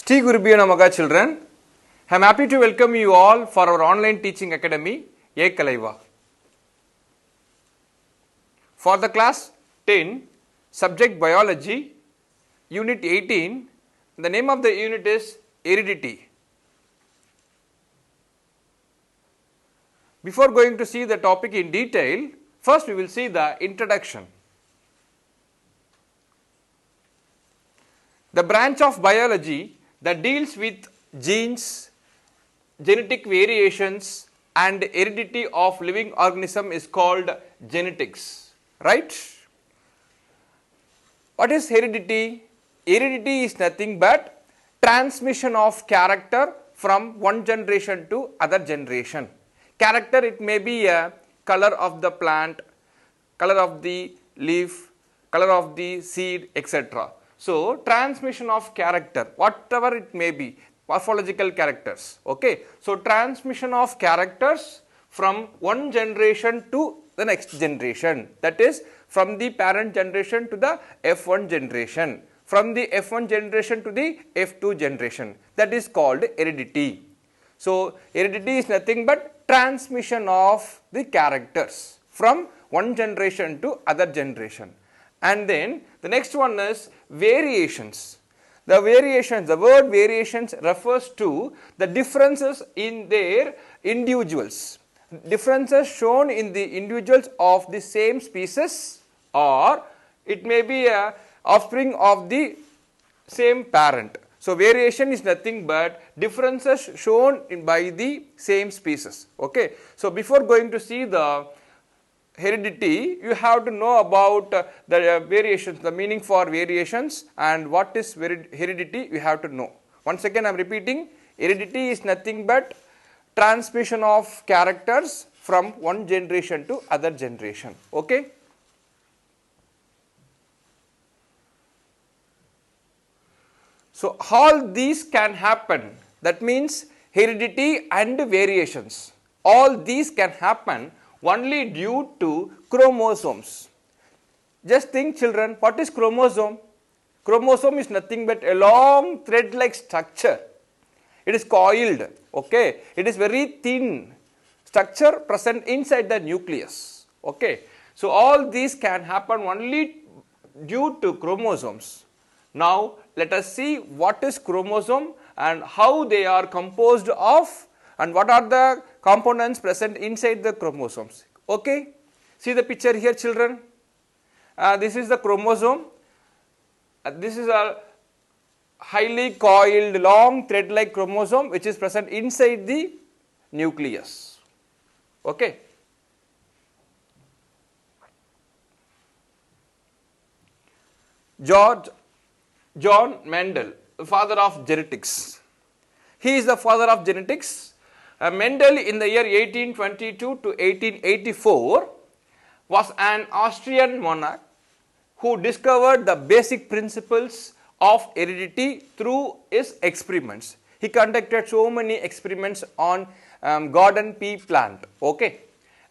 Sri Gurubhyo Namaha children, I am happy to welcome you all for our online teaching academy, Ekalaiva. For the class 10, subject biology, unit 18, the name of the unit is heredity. Before going to see the topic in detail, first we will see the introduction. The branch of biology that deals with genes, genetic variations and heredity of living organism is called genetics, right? What is heredity? Heredity is nothing but transmission of character from one generation to other generation. Character, it may be a color of the plant, color of the leaf, color of the seed, etc. So, transmission of character, whatever it may be, morphological characters, okay. So, transmission of characters from one generation to the next generation, that is from the parent generation to the F1 generation, from the F1 generation to the F2 generation, that is called heredity. So, heredity is nothing but transmission of the characters from one generation to other generation. And then the next one is variations. The variations, the word variations refers to the differences in their individuals. Differences shown in the individuals of the same species, or it may be a offspring of the same parent. So, variation is nothing but differences shown by the same species. Okay. So, before going to see the heredity, you have to know about the variations, the meaning for variations and what is heredity you have to know. Once again I am repeating, heredity is nothing but transmission of characters from one generation to other generation. Okay. So, all these can happen, that means heredity and variations, all these can happen only due to chromosomes. Just think children, what is chromosome? Chromosome is nothing but a long thread like structure. It is coiled, okay. It is very thin structure present inside the nucleus, okay. So, all these can happen only due to chromosomes. Now, let us see what is chromosome and how they are composed of and what are the components present inside the chromosomes. Okay. See the picture here children. This is the chromosome. This is a highly coiled long thread like chromosome which is present inside the nucleus. Okay. John Mendel, the father of genetics. He is the father of genetics. Mendel in the year 1822 to 1884 was an Austrian monarch who discovered the basic principles of heredity through his experiments. He conducted so many experiments on garden pea plant. Okay.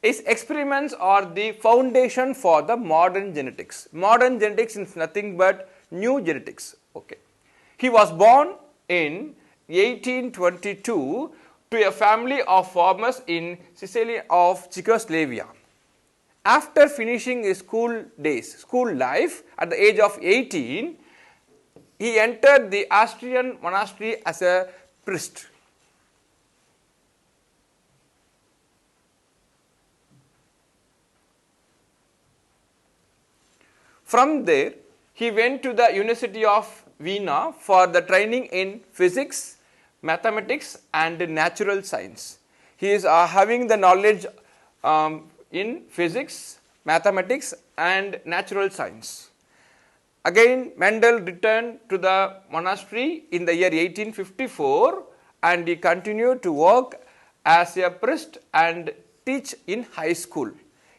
His experiments are the foundation for the modern genetics. Modern genetics is nothing but new genetics. Okay. He was born in 1822 to a family of farmers in Sicily of Czechoslovakia. After finishing his school life at the age of 18, he entered the Austrian monastery as a priest. From there, he went to the University of Vienna for the training in physics, mathematics and natural science. He is having the knowledge in physics, mathematics and natural science. Again Mendel returned to the monastery in the year 1854 and he continued to work as a priest and teach in high school.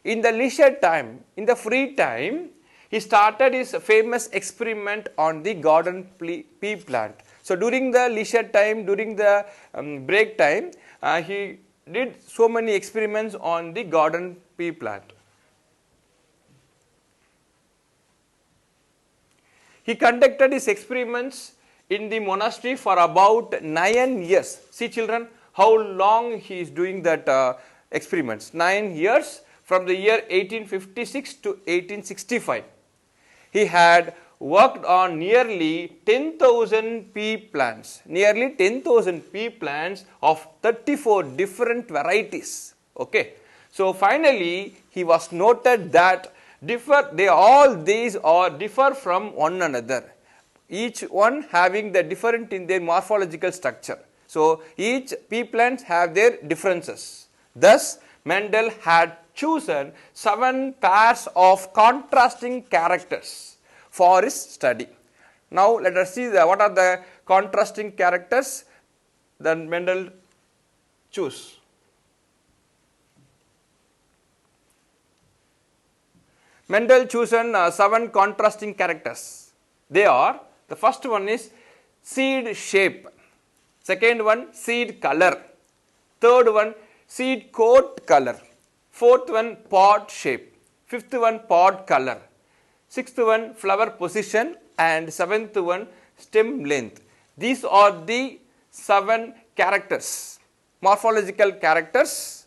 In the leisure time, in the free time, he started his famous experiment on the garden pea plant. So, during the leisure time, during the break time, he did so many experiments on the garden pea plant. He conducted his experiments in the monastery for about 9 years. See children, how long he is doing that experiments. 9 years from the year 1856 to 1865. He had worked on nearly 10,000 pea plants, nearly 10,000 pea plants of 34 different varieties. Okay. So finally, he was noted that all these are differ from one another, each one having the different in their morphological structure. So each pea plants have their differences. Thus, Mendel had chosen 7 pairs of contrasting characters for his study. Now let us see what are the contrasting characters that Mendel chose. Mendel chosen 7 contrasting characters. They are, the first one is seed shape, second one seed color, third one seed coat color, fourth one pod shape, fifth one pod color, sixth one flower position, and seventh one stem length. These are the 7 characters, morphological characters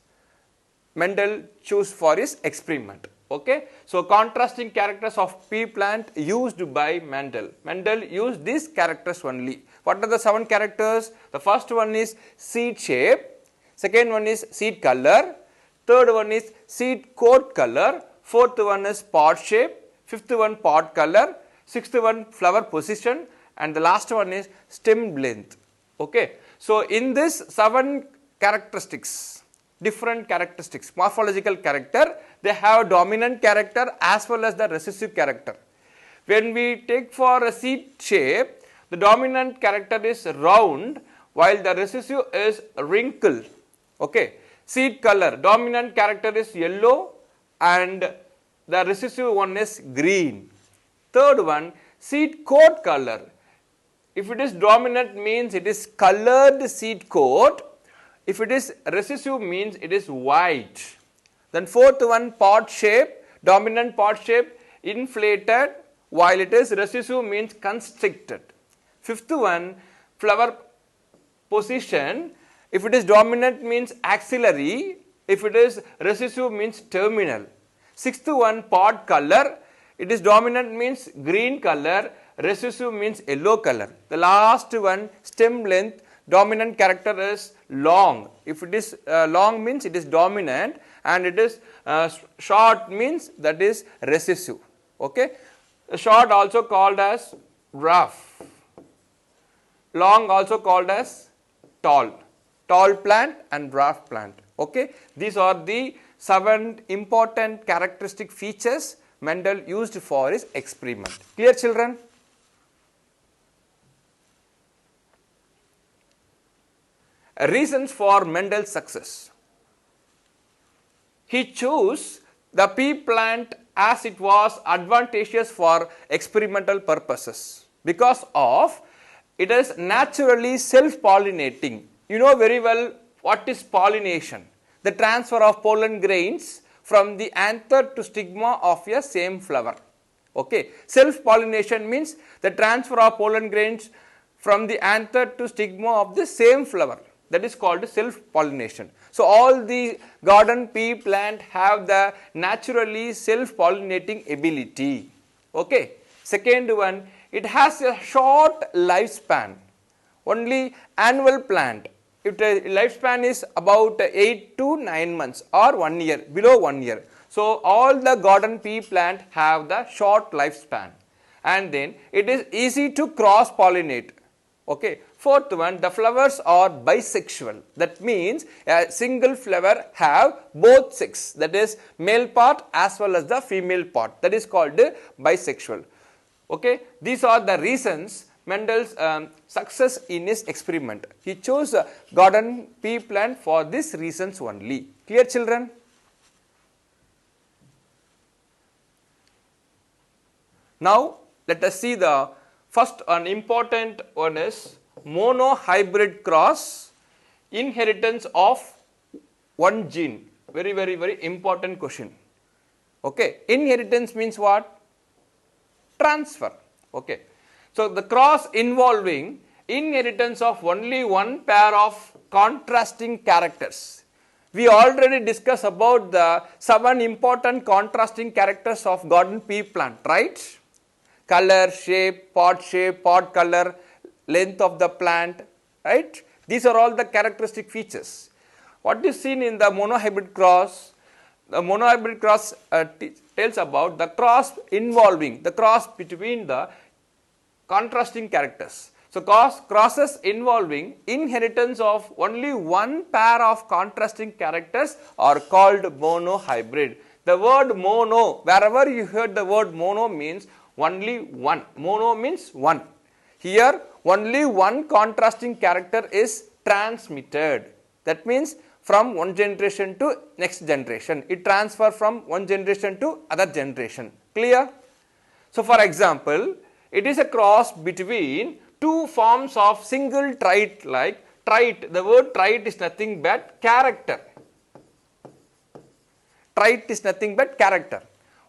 Mendel chose for his experiment. Okay. So contrasting characters of pea plant used by Mendel. Mendel used these characters only. What are the 7 characters? The first one is seed shape, second one is seed color, third one is seed coat color, fourth one is pod shape, fifth one pod color, sixth one flower position, and the last one is stem length. Okay. So in this 7 characteristics, different characteristics, morphological character, they have dominant character as well as the recessive character. When we take for a seed shape, the dominant character is round while the recessive is wrinkled. Okay. Seed color, dominant character is yellow and the recessive one is green. Third one, seed coat color. If it is dominant means it is colored seed coat. If it is recessive means it is white. Then fourth one, pod shape, dominant pod shape inflated while it is recessive means constricted. Fifth one, flower position. If it is dominant means axillary, if it is recessive means terminal. Sixth one, pod color. It is dominant means green color, recessive means yellow color. The last one, stem length. Dominant character is long. If it is long means it is dominant, and it is short means that is recessive. Okay. Short also called as rough. Long also called as tall. Tall plant and dwarf plant. Okay. These are the 7 important characteristic features Mendel used for his experiment. Clear children? Reasons for Mendel's success. He chose the pea plant as it was advantageous for experimental purposes because of it is naturally self-pollinating. You know very well what is pollination. The transfer of pollen grains from the anther to stigma of a same flower. Okay. Self-pollination means the transfer of pollen grains from the anther to stigma of the same flower. That is called self-pollination. So all the garden pea plant have the naturally self-pollinating ability. Okay. Second one, it has a short lifespan. Only annual plant. If the lifespan is about 8 to 9 months or 1 year, below 1 year. So all the garden pea plant have the short lifespan, and then it is easy to cross pollinate. Okay. Fourth one, the flowers are bisexual. That means a single flower have both sex, that is male part as well as the female part. That is called bisexual. Okay. These are the reasons Mendel's success in his experiment. He chose a garden pea plant for these reasons only. Clear children? Now let us see the first and important one is monohybrid cross, inheritance of one gene. Very important question. Okay. Inheritance means what? Transfer. Okay. So the cross involving inheritance of only one pair of contrasting characters. We already discussed about the 7 important contrasting characters of garden pea plant, right? Color, shape, pod color, length of the plant, right? These are all the characteristic features. What is seen in the monohybrid cross? The monohybrid cross tells about the cross involving, the cross between the contrasting characters. So crosses involving inheritance of only one pair of contrasting characters are called monohybrid. The word mono, wherever you heard the word mono, means only one. Mono means one. Here only one contrasting character is transmitted. That means from one generation to next generation. It transfers from one generation to other generation. Clear? So for example, it is a cross between two forms of single trait, like trait. The word trait is nothing but character. Trait is nothing but character.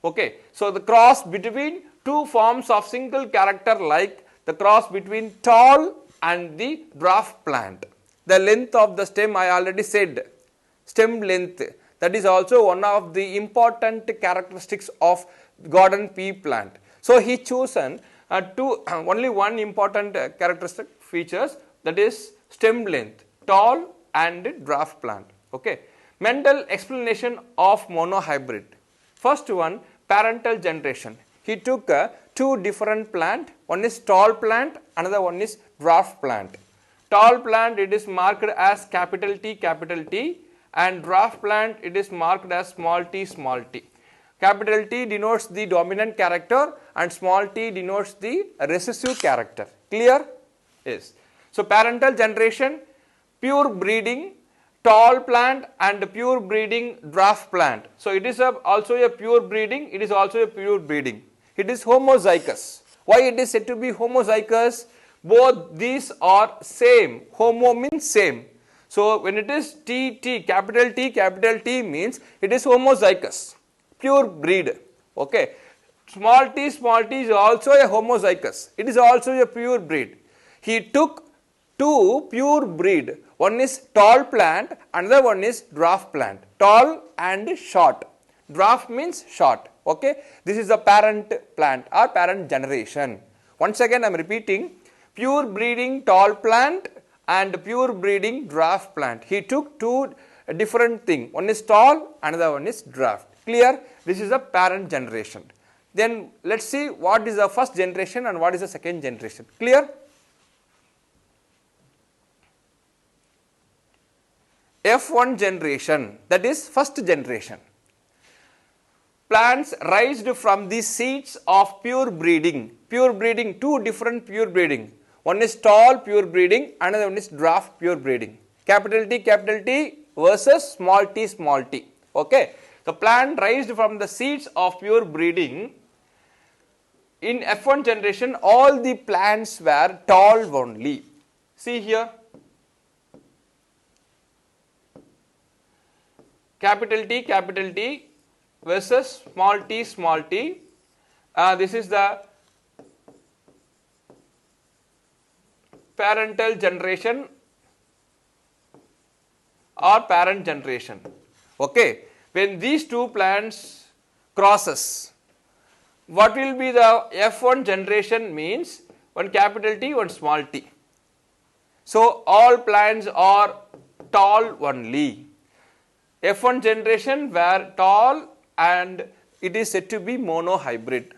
Okay. So the cross between two forms of single character, like the cross between tall and the dwarf plant. The length of the stem I already said, stem length, that is also one of the important characteristics of garden pea plant. So he chosen only one important characteristic features, that is stem length, tall and dwarf plant. Okay. Mental explanation of monohybrid. First one, parental generation. He took two different plant, one is tall plant, another one is dwarf plant. Tall plant, it is marked as capital T, and dwarf plant, it is marked as small t. Capital T denotes the dominant character and small t denotes the recessive character. Clear? Yes. So parental generation, pure breeding, tall plant and pure breeding dwarf plant. So it is also a pure breeding, it is also a pure breeding. It is homozygous. Why it is said to be homozygous? Both these are same. Homo means same. So when it is capital T means it is homozygous, pure breed. Okay. Small t is also a homozygous. It is also a pure breed. He took two pure breed. One is tall plant, another one is dwarf plant. Tall and short. Dwarf means short. Okay. This is the parent plant or parent generation. Once again I am repeating, pure breeding tall plant and pure breeding dwarf plant. He took two different things. One is tall, another one is dwarf. Clear? This is a parent generation. Then let us see what is the first generation and what is the second generation. Clear? F1 generation, that is first generation. Plants raised from the seeds of pure breeding. Pure breeding, two different pure breeding. One is tall pure breeding, another one is dwarf pure breeding. Capital T versus small t. Okay. The plant raised from the seeds of pure breeding. In F1 generation, all the plants were tall only. See here. Capital T versus small t. This is the parental generation or parent generation. Okay. When these two plants crosses, what will be the F1 generation means? One capital T, one small t. So all plants are tall only. F1 generation were tall and it is said to be monohybrid.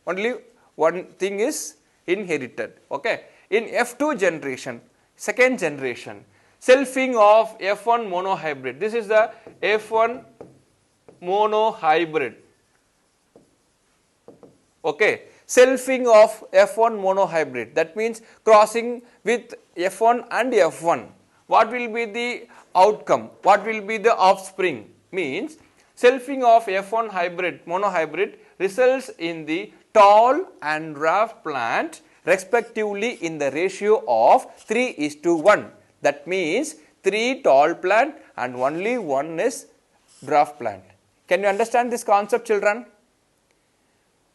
Only one thing is inherited. Okay. In F2 generation, second generation, selfing of F1 monohybrid. This is the F1 monohybrid. Okay. Selfing of F1 monohybrid. That means crossing with F1 and F1. What will be the outcome? What will be the offspring? Means selfing of F1 hybrid, monohybrid results in the tall and dwarf plant respectively in the ratio of 3:1. That means 3 tall plant and only 1 is dwarf plant. Can you understand this concept, children?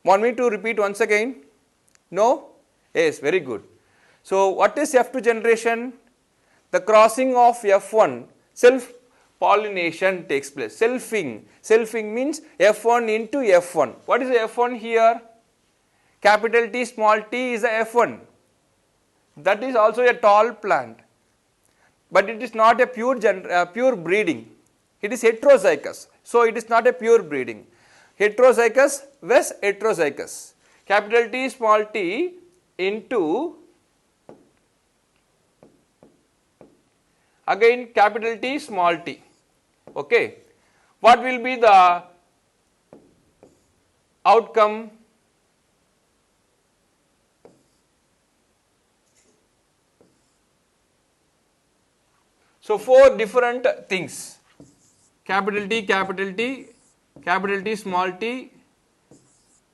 Want me to repeat once again? No? Yes, very good. So, what is F2 generation? The crossing of F1, self pollination takes place. Selfing means F1 into F1. What is the F1 here? Capital T small t is a F1. That is also a tall plant, but it is not a pure breeding. It is heterozygous. So, it is not a pure breeding. Heterozygous vs heterozygous. Capital T small t into again capital T small t. Okay. What will be the outcome? So, 4 different things: capital T, capital T, capital T small t,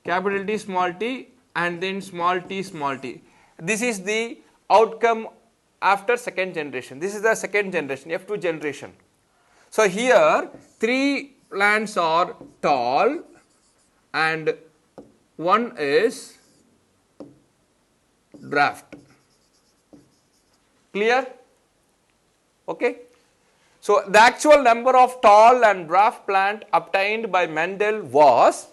capital T small t, and then small t small t. This is the outcome after second generation. This is the second generation, F2 generation. So, here 3 plants are tall and one is dwarf. Clear? Okay. So, the actual number of tall and dwarf plant obtained by Mendel was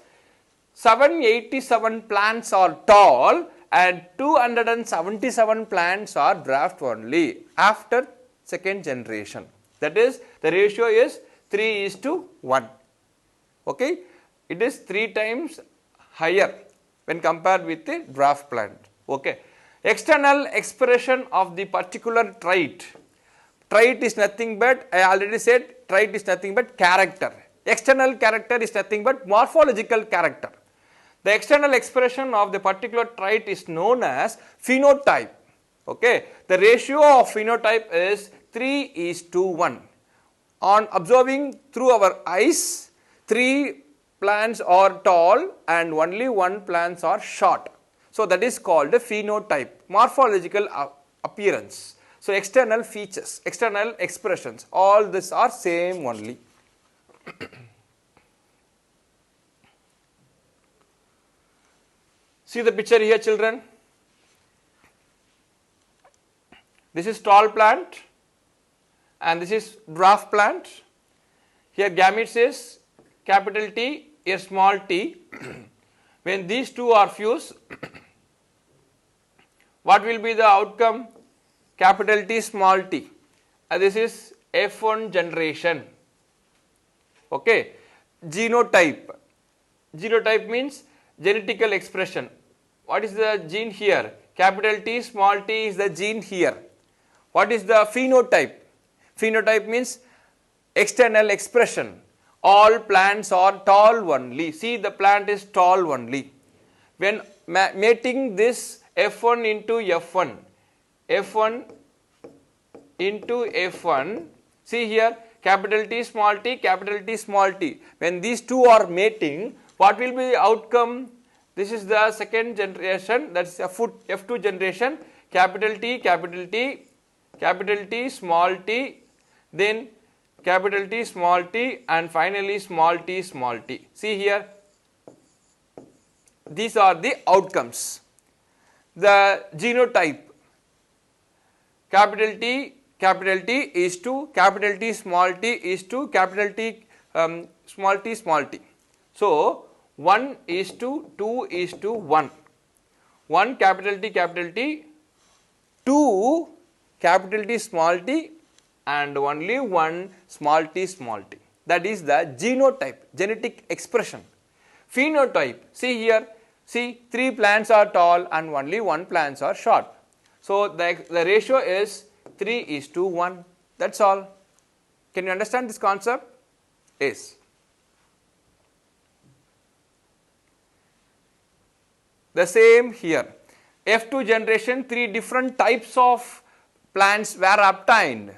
787 plants are tall and 277 plants are dwarf only after second generation. That is, the ratio is 3:1. Okay. It is 3 times higher when compared with the dwarf plant. Okay. External expression of the particular trait. Trait is nothing but, I already said, trait is nothing but character. External character is nothing but morphological character. The external expression of the particular trait is known as phenotype. Okay. The ratio of phenotype is 3:1. On observing through our eyes, 3 plants are tall and only 1 plants are short. So, that is called a phenotype, morphological appearance. So, external features, external expressions, all these are same only. See the picture here, children. This is tall plant and this is dwarf plant. Here gametes is capital T, here small t. When these two are fused, what will be the outcome? Capital T small t. This is F1 generation. Okay. Genotype. Genotype means genetical expression. What is the gene here? Capital T small t is the gene here. What is the phenotype? Phenotype means external expression. All plants are tall only. See, the plant is tall only. When mating this F1 into F1, F1 into F1, see here capital T small t, capital T small t. When these two are mating, what will be the outcome? This is the second generation, that is F2 generation, capital T, capital T, capital T small t, then capital T small t, and finally small t small t. See here, these are the outcomes. The genotype, capital T is to capital T small t is to capital T small t small t. So, 1:2:1. 1 capital T, 2 capital T small t, and only 1 small t small t. That is the genotype, genetic expression. Phenotype, see here, see 3 plants are tall and only 1 plants are short. So, the ratio is 3:1. That is all. Can you understand this concept? Yes. The same here. F2 generation, 3 different types of plants were obtained.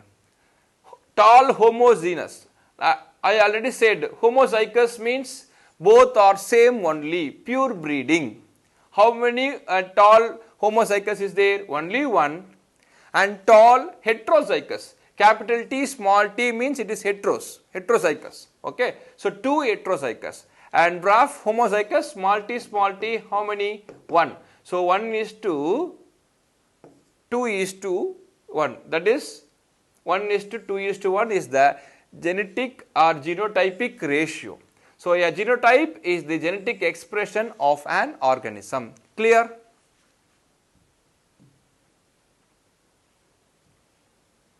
Tall homogeneous. I already said homozygous means both are same only, pure breeding. How many tall homozygous is there? Only 1. And tall heterozygous. Capital T small t means it is heterozygous. Okay. So, 2 heterozygous. And dwarf homozygous small t, how many? 1. So 1 is to 2 is to 1, that is 1 is to 2 is to 1 is the genetic or genotypic ratio. So a genotype is the genetic expression of an organism. Clear?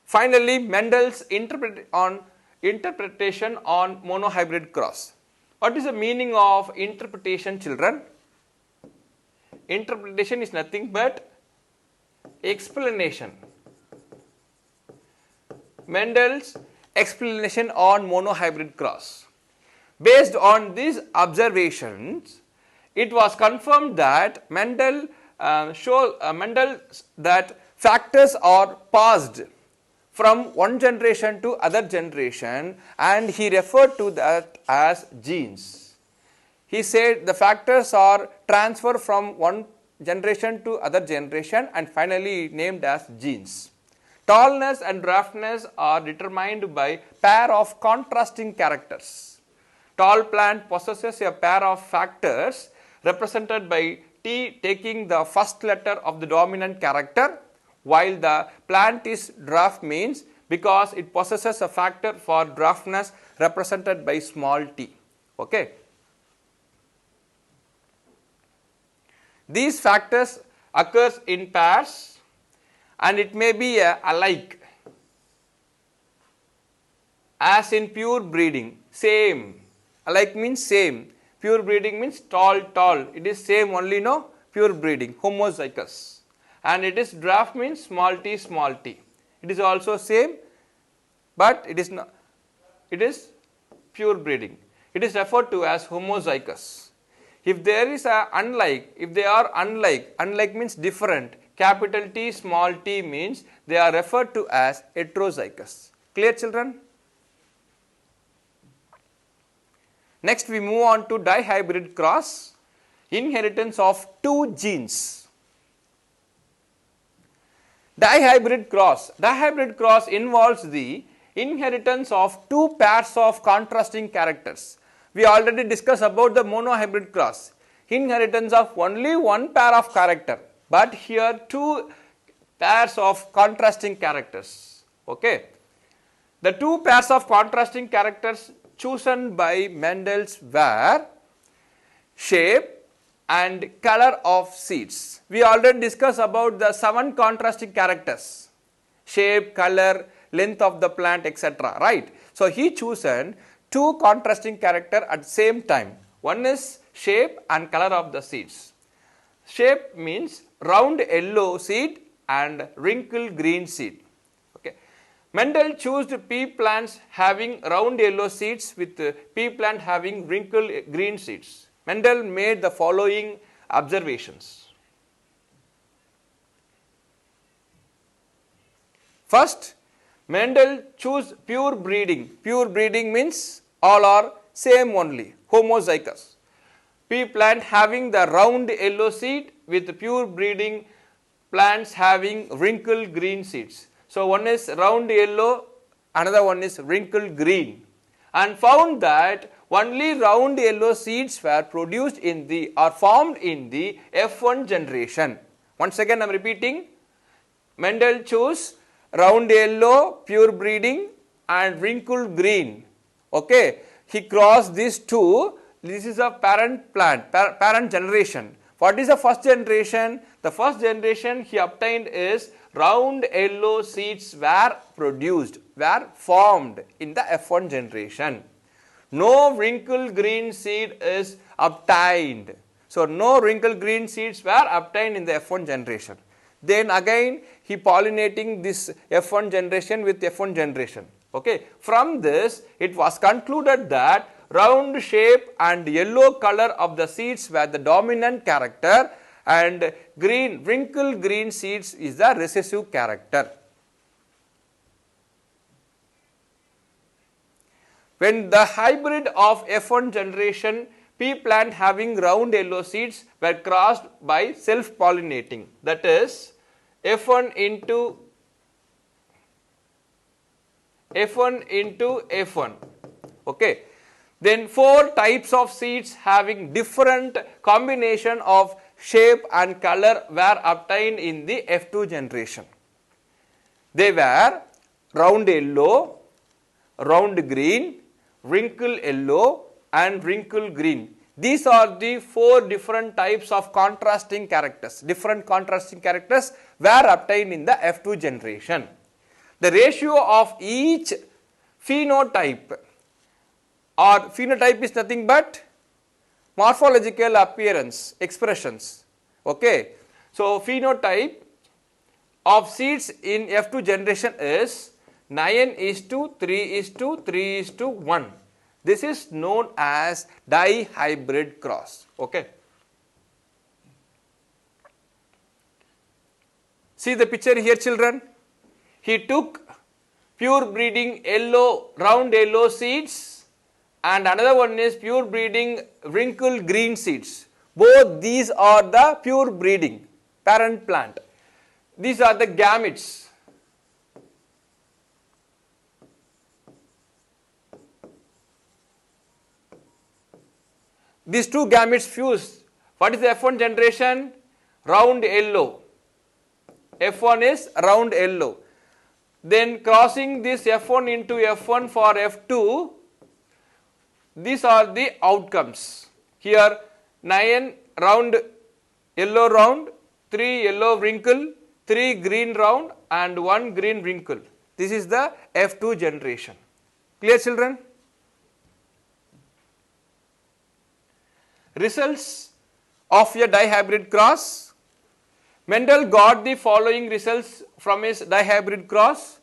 Finally, Mendel's interpretation on monohybrid cross. What is the meaning of interpretation, children? Interpretation is nothing but explanation. Mendel's explanation on monohybrid cross. Based on these observations, it was confirmed that Mendel that factors are passed from one generation to other generation, and he referred to that as genes. He said the factors are transferred from one generation to other generation and finally named as genes. Tallness and draftness are determined by pair of contrasting characters. Tall plant possesses a pair of factors represented by T taking the first letter of the dominant character, while the plant is dwarf means because it possesses a factor for dwarfness represented by small t. Okay. These factors occurs in pairs and it may be alike, as in pure breeding. Same, alike means same, pure breeding means tall, it is same only, no, pure breeding, homozygous. And it is dwarf means small t, it is also same, but it is not, it is pure breeding. It is referred to as homozygous. If there is a unlike, if they are unlike means different, capital T, small t means they are referred to as heterozygous. Clear, children? Next we move on to dihybrid cross, inheritance of two genes. Dihybrid cross involves the inheritance of two pairs of contrasting characters. We already discussed about the monohybrid cross, inheritance of only one pair of character, but here two pairs of contrasting characters. Okay. The two pairs of contrasting characters chosen by Mendel were shape and color of seeds. We already discussed about the 7 contrasting characters, shape, color, length of the plant, etc. Right. So he chosen two contrasting character at the same time. One is shape and color of the seeds. Shape means round yellow seed and wrinkled green seed. Okay. Mendel chose pea plants having round yellow seeds with pea plant having wrinkled green seeds. Mendel made the following observations. First, Mendel chose pure breeding. Pure breeding means all are same only, homozygous. Pea plant having the round yellow seed with pure breeding plants having wrinkled green seeds. So one is round yellow, another one is wrinkled green, and found that only round yellow seeds were produced in the or formed in the F1 generation. Once again I am repeating, Mendel chose round yellow, pure breeding and wrinkled green. Okay. He crossed these two. This is a parent plant, parent generation. What is the first generation? The first generation he obtained is round yellow seeds were produced, were formed in the F1 generation. No wrinkled green seed is obtained. So no wrinkled green seeds were obtained in the F1 generation. Then again he pollinating this F1 generation with F1 generation. Okay. From this it was concluded that round shape and yellow color of the seeds were the dominant character and green, wrinkled green seeds is the recessive character. When the hybrid of F1 generation pea plant having round yellow seeds were crossed by self-pollinating, that is F1 into F1. Okay. Then 4 types of seeds having different combination of shape and color were obtained in the F2 generation. They were round yellow, round green, wrinkle yellow and wrinkle green. These are the 4 different types of contrasting characters. Different contrasting characters were obtained in the F2 generation. The ratio of each phenotype, or phenotype is nothing but morphological appearance, expressions. Okay. So, phenotype of seeds in F2 generation is 9:3:3:1. This is known as dihybrid cross. Okay. See the picture here, children. He took pure breeding yellow, round yellow seeds, and another one is pure breeding wrinkle green seeds. Both these are the pure breeding parent plant. These are the gametes. These two gametes fuse. What is the F1 generation? Round yellow. F1 is round yellow. Then crossing this F1 into F1 for F2, these are the outcomes. Here 9 round yellow round, 3 yellow wrinkle, 3 green round and 1 green wrinkle. This is the F2 generation. Clear, children? Results of a dihybrid cross. Mendel got the following results from his dihybrid cross.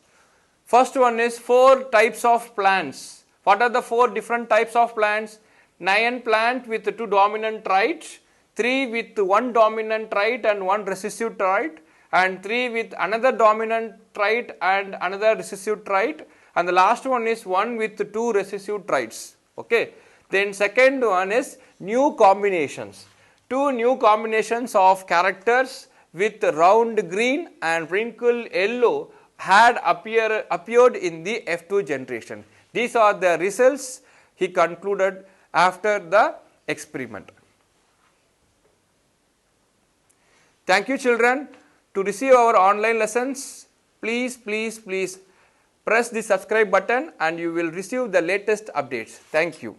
First one is 4 types of plants. What are the 4 different types of plants? 9 plant with 2 dominant traits, 3 with 1 dominant trait and 1 recessive trait, and 3 with another dominant trait and another recessive trait, and the last one is 1 with 2 recessive traits. Okay. Then second one is new combinations. 2 new combinations of characters with round green and wrinkle yellow had appeared in the F2 generation. These are the results he concluded after the experiment. Thank you, children. To receive our online lessons, please press the subscribe button and you will receive the latest updates. Thank you.